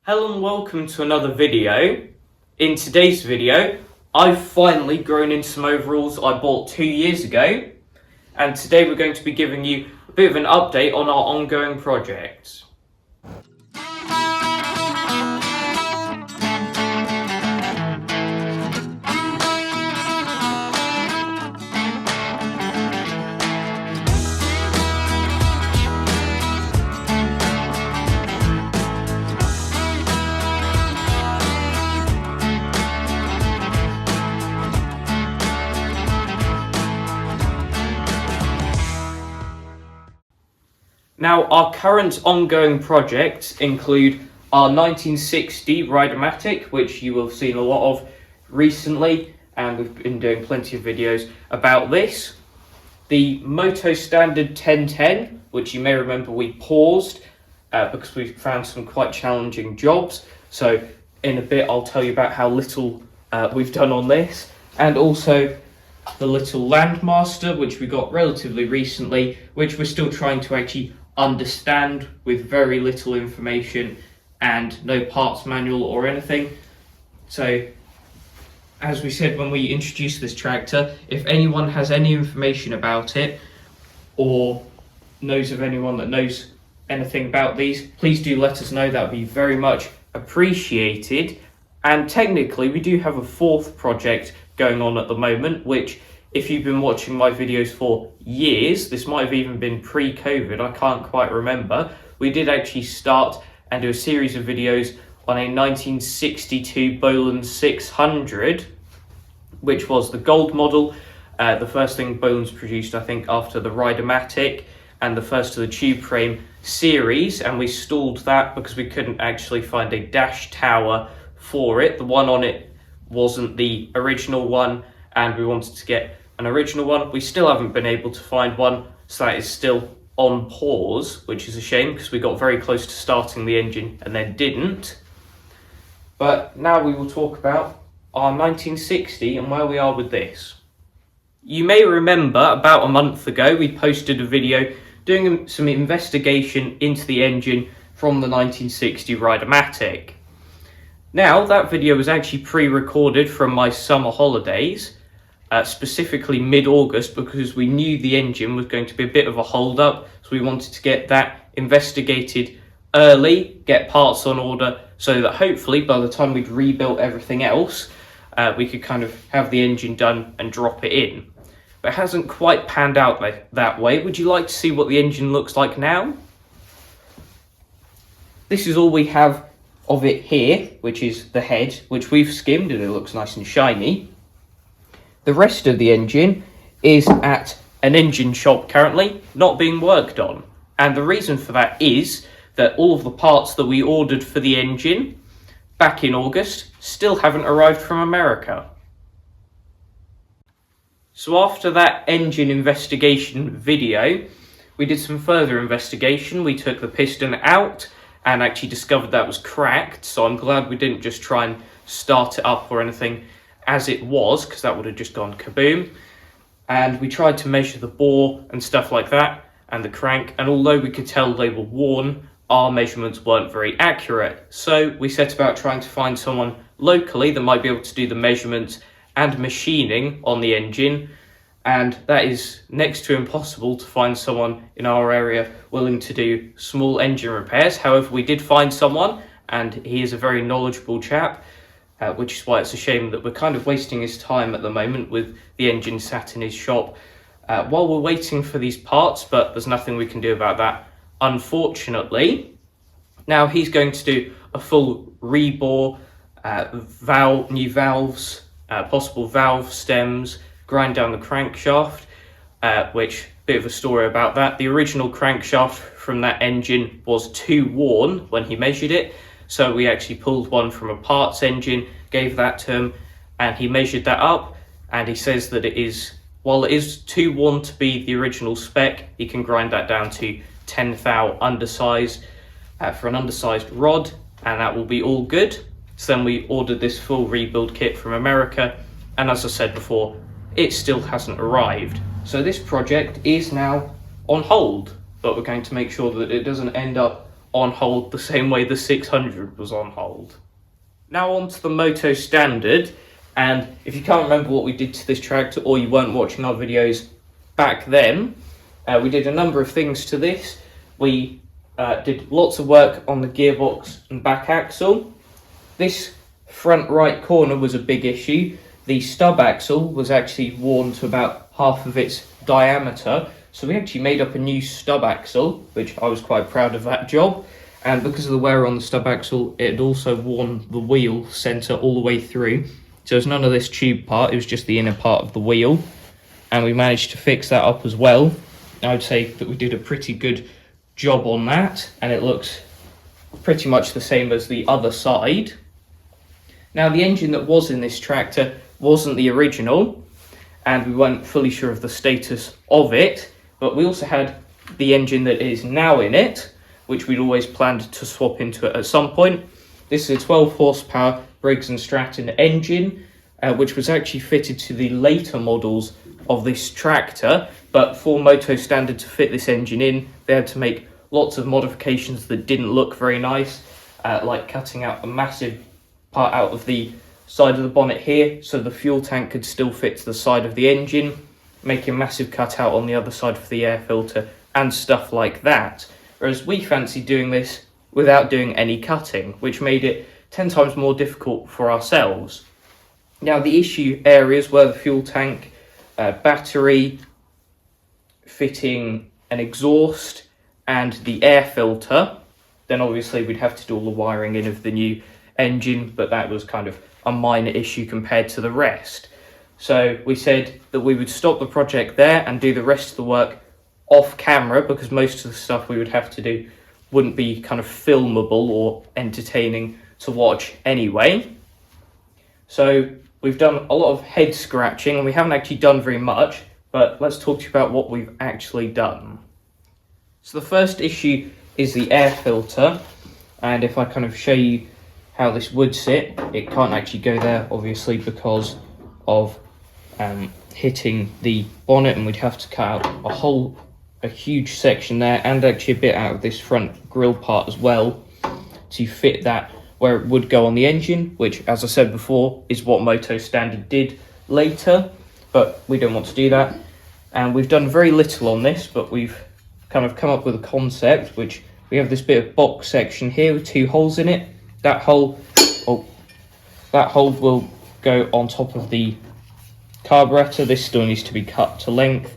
Hello and welcome to another video. In today's video, I've finally grown into some overalls I bought 2 years ago, and today we're going to be giving you a bit of an update on our ongoing projects. Now, our current ongoing projects include our 1960 Ride-a-matic, which you will have seen a lot of recently, and we've been doing plenty of videos about this. The Moto Standard 1010, which you may remember we paused because we found some quite challenging jobs. So in a bit, I'll tell you about how little we've done on this, and also the little Landmaster, which we got relatively recently, which we're still trying to actually understand with very little information and no parts manual or anything. So as we said when we introduced this tractor, if anyone has any information about it or knows of anyone that knows anything about these, please do let us know. That would be very much appreciated. And technically we do have a fourth project going on at the moment, which, if you've been watching my videos for years, this might have even been pre-COVID, I can't quite remember. We did actually start and do a series of videos on a 1962 Bolens 600, which was the gold model, the first thing Bolens produced, I think, after the Ride-a-matic, and the first of the tube frame series, and we stalled that because we couldn't actually find a dash tower for it. The one on it wasn't the original one, and we wanted to get an original one. We still haven't been able to find one, so that is still on pause, which is a shame because we got very close to starting the engine and then didn't. But now we will talk about our 1960 and where we are with this. You may remember about a month ago we posted a video doing some investigation into the engine from the 1960 Ride-a-matic. Now, that video was actually pre-recorded from my summer holidays, specifically mid-August, because we knew the engine was going to be a bit of a hold-up, so we wanted to get that investigated early, get parts on order, so that hopefully by the time we'd rebuilt everything else, we could kind of have the engine done and drop it in. But it hasn't quite panned out that way. Would you like to see what the engine looks like now? This is all we have of it here, which is the head, which we've skimmed and it looks nice and shiny. The rest of the engine is at an engine shop currently, not being worked on. And the reason for that is that all of the parts that we ordered for the engine back in August still haven't arrived from America. So after that engine investigation video, we did some further investigation. We took the piston out and actually discovered that was cracked. So I'm glad we didn't just try and start it up or anything as it was, because that would have just gone kaboom. And we tried to measure the bore and stuff like that, and the crank, and although we could tell they were worn, our measurements weren't very accurate. So we set about trying to find someone locally that might be able to do the measurements and machining on the engine, and that is next to impossible to find someone in our area willing to do small engine repairs. However, we did find someone, and he is a very knowledgeable chap, which is why it's a shame that we're kind of wasting his time at the moment with the engine sat in his shop while we're waiting for these parts, but there's nothing we can do about that, unfortunately. Now he's going to do a full rebore, new valves, possible valve stems, grind down the crankshaft, which, bit of a story about that. The original crankshaft from that engine was too worn when he measured it, so we actually pulled one from a parts engine, gave that to him, and he measured that up, and he says that it is, while it is too worn to be the original spec, he can grind that down to 10 thou undersized for an undersized rod, and that will be all good. So then we ordered this full rebuild kit from America, and as I said before, it still hasn't arrived. So this project is now on hold, but we're going to make sure that it doesn't end up on hold the same way the 600 was on hold. Now on to the Moto Standard, and if you can't remember what we did to this tractor, or you weren't watching our videos back then, we did a number of things to this. We did lots of work on the gearbox and back axle. This front right corner was a big issue. The stub axle was actually worn to about half of its diameter, so we actually made up a new stub axle, which I was quite proud of that job. And because of the wear on the stub axle, it had also worn the wheel centre all the way through. So there's none of this tube part, it was just the inner part of the wheel. And we managed to fix that up as well. I would say that we did a pretty good job on that, and it looks pretty much the same as the other side. Now, the engine that was in this tractor wasn't the original, and we weren't fully sure of the status of it, but we also had the engine that is now in it, which we'd always planned to swap into it at some point. This is a 12 horsepower Briggs & Stratton engine, which was actually fitted to the later models of this tractor, but for Moto Standard to fit this engine in, they had to make lots of modifications that didn't look very nice, like cutting out a massive part out of the side of the bonnet here so the fuel tank could still fit to the side of the engine, making a massive cutout on the other side for the air filter and stuff like that. Whereas we fancied doing this without doing any cutting, which made it 10 times more difficult for ourselves. Now, the issue areas were the fuel tank, battery, fitting an exhaust and the air filter. Then obviously we'd have to do all the wiring in of the new engine, but that was kind of a minor issue compared to the rest. So we said that we would stop the project there and do the rest of the work off camera, because most of the stuff we would have to do wouldn't be kind of filmable or entertaining to watch anyway. So we've done a lot of head scratching, and we haven't actually done very much, but let's talk to you about what we've actually done. So the first issue is the air filter, and if I kind of show you how this would sit, it can't actually go there obviously because of hitting the bonnet, and we'd have to cut out a huge section there, and actually a bit out of this front grille part as well to fit that where it would go on the engine, which, as I said before, is what Moto Standard did later, but we don't want to do that. And we've done very little on this, but we've kind of come up with a concept, which we have this bit of box section here with 2 holes in it. That hole will go on top of the carburetor. This still needs to be cut to length,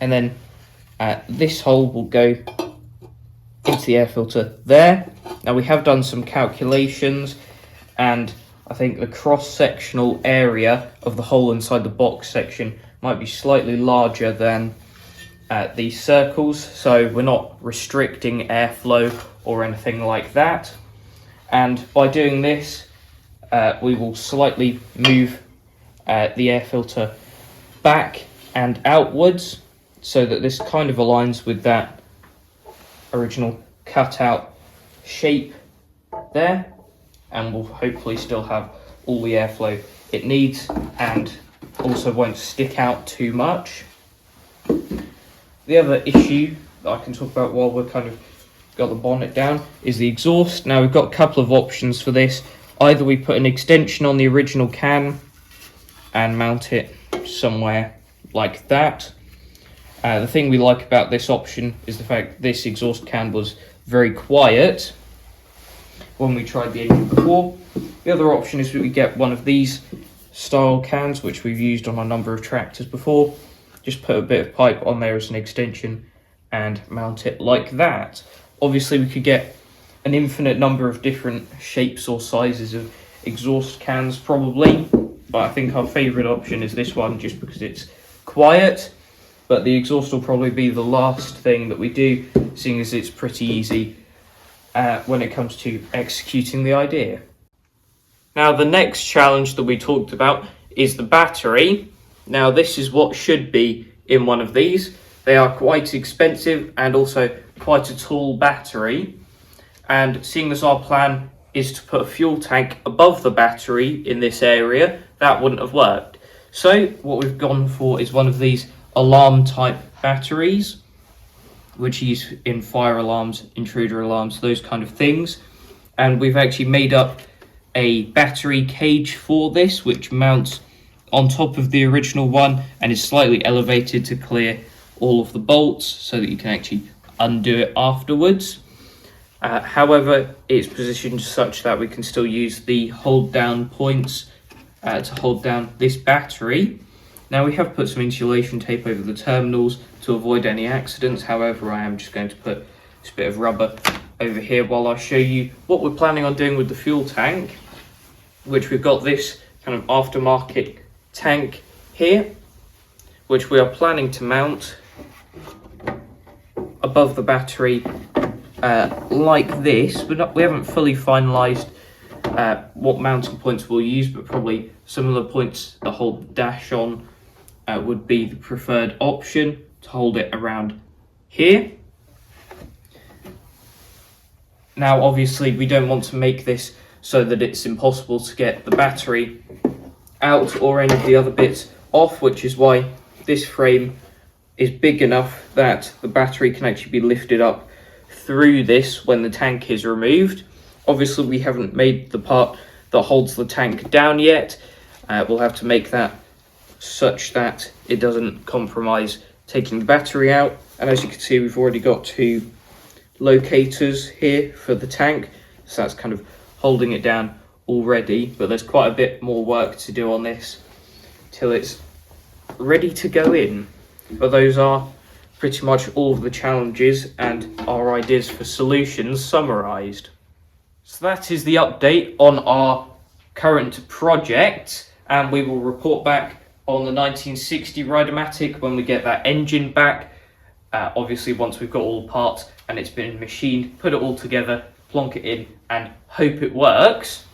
and then this hole will go into the air filter there. Now, we have done some calculations, and I think the cross-sectional area of the hole inside the box section might be slightly larger than these circles, so we're not restricting airflow or anything like that. And by doing this, we will slightly move the air filter back and outwards so that this kind of aligns with that original cutout shape there, and will hopefully still have all the airflow it needs and also won't stick out too much. The other issue that I can talk about while we're kind of got the bonnet down is the exhaust. Now, we've got a couple of options for this. Either we put an extension on the original can and mount it somewhere like that. The thing we like about this option is the fact that this exhaust can was very quiet when we tried the engine before. The other option is that we get one of these style cans, which we've used on a number of tractors before. Just put a bit of pipe on there as an extension and mount it like that. Obviously, we could get an infinite number of different shapes or sizes of exhaust cans probably, but I think our favourite option is this one just because it's quiet. But the exhaust will probably be the last thing that we do, seeing as it's pretty easy when it comes to executing the idea. Now, the next challenge that we talked about is the battery. Now, this is what should be in one of these. They are quite expensive and also quite a tall battery. And seeing as our plan is to put a fuel tank above the battery in this area, that wouldn't have worked. So what we've gone for is one of these alarm type batteries. which are used in fire alarms, intruder alarms, those kind of things. And we've actually made up a battery cage for this, which mounts on top of the original one and is slightly elevated to clear all of the bolts so that you can actually undo it afterwards. However, it's positioned such that we can still use the hold down points to hold down this battery. Now, we have put some insulation tape over the terminals to avoid any accidents. However, I am just going to put this bit of rubber over here while I show you what we're planning on doing with the fuel tank, which we've got this kind of aftermarket tank here, which we are planning to mount above the battery like this. We haven't fully finalised what mounting points we'll use, but probably some of the points that hold the dash on would be the preferred option to hold it around here. Now, obviously, we don't want to make this so that it's impossible to get the battery out or any of the other bits off, which is why this frame is big enough that the battery can actually be lifted up through this when the tank is removed. Obviously, we haven't made the part that holds the tank down yet. We'll have to make that such that it doesn't compromise taking the battery out. And as you can see, we've already got two locators here for the tank, so that's kind of holding it down already, but there's quite a bit more work to do on this till it's ready to go in. But those are pretty much all of the challenges and our ideas for solutions summarized. So that is the update on our current project, and we will report back on the 1960 Ride-a-matic when we get that engine back. Obviously, once we've got all the parts and it's been machined, put it all together, plonk it in and hope it works.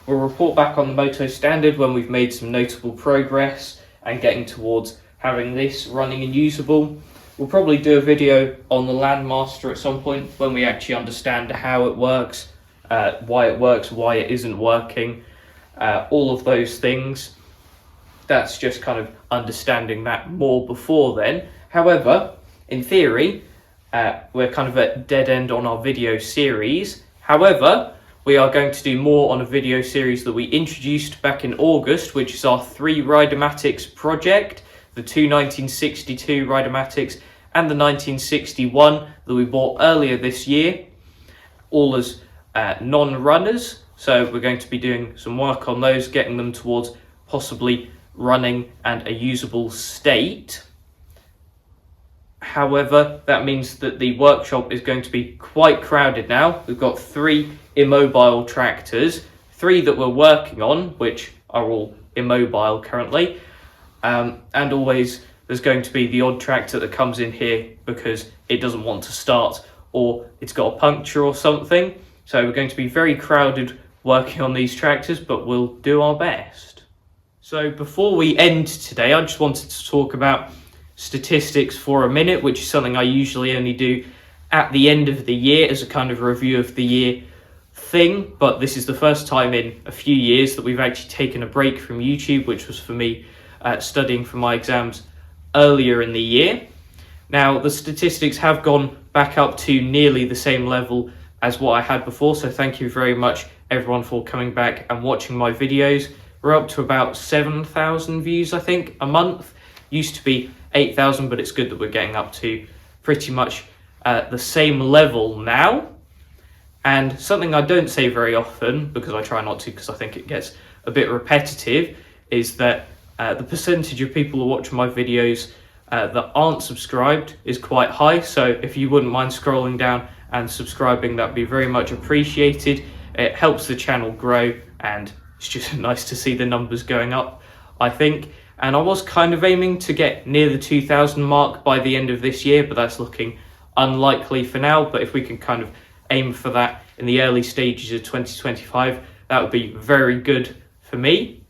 We'll report back on the Moto Standard when we've made some notable progress and getting towards having this running and usable. We'll probably do a video on the Landmaster at some point when we actually understand how it works, why it isn't working, all of those things. That's just kind of understanding that more before then. However, in theory, we're kind of at dead end on our video series. However, we are going to do more on a video series that we introduced back in August, which is our 3 Rideamatics project, the 2 1962 Rideamatics and the 1961 that we bought earlier this year, all as non-runners. So we're going to be doing some work on those, getting them towards possibly running and a usable state. However, that means that the workshop is going to be quite crowded now. We've got 3 immobile tractors, 3 that we're working on, which are all immobile currently. And always there's going to be the odd tractor that comes in here because it doesn't want to start or it's got a puncture or something. So we're going to be very crowded working on these tractors, but we'll do our best. So before we end today, I just wanted to talk about statistics for a minute, which is something I usually only do at the end of the year as a kind of review of the year thing, but this is the first time in a few years that we've actually taken a break from YouTube, which was for me studying for my exams earlier in the year. Now, the statistics have gone back up to nearly the same level as what I had before, so thank you very much everyone for coming back and watching my videos. We're up to about 7,000 views, I think, a month. Used to be 8,000, but it's good that we're getting up to pretty much the same level now. And something I don't say very often, because I try not to, because I think it gets a bit repetitive, is that the percentage of people who watch my videos that aren't subscribed is quite high. So if you wouldn't mind scrolling down and subscribing, that'd be very much appreciated. It helps the channel grow, and it's just nice to see the numbers going up, I think. And I was kind of aiming to get near the 2,000 mark by the end of this year, but that's looking unlikely for now. But if we can kind of aim for that in the early stages of 2025, that would be very good for me.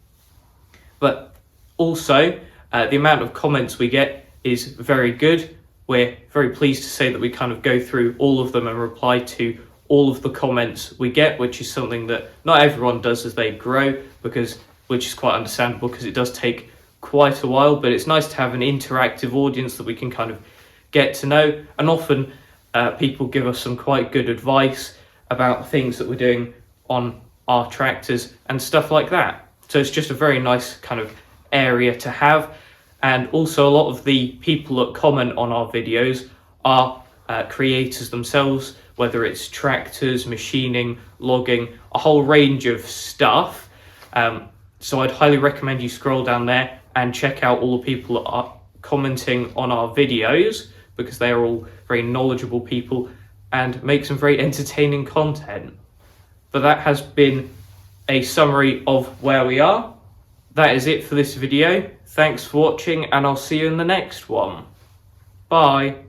But also, the amount of comments we get is very good. We're very pleased to say that we kind of go through all of them and reply to all of the comments we get, which is something that not everyone does as they grow, which is quite understandable because it does take quite a while, but it's nice to have an interactive audience that we can kind of get to know, and often people give us some quite good advice about things that we're doing on our tractors and stuff like that. So it's just a very nice kind of area to have. And also a lot of the people that comment on our videos are creators themselves, whether it's tractors, machining, logging, a whole range of stuff. So I'd highly recommend you scroll down there and check out all the people that are commenting on our videos, because they are all very knowledgeable people and make some very entertaining content. But that has been a summary of where we are. That is it for this video. Thanks for watching, and I'll see you in the next one. Bye.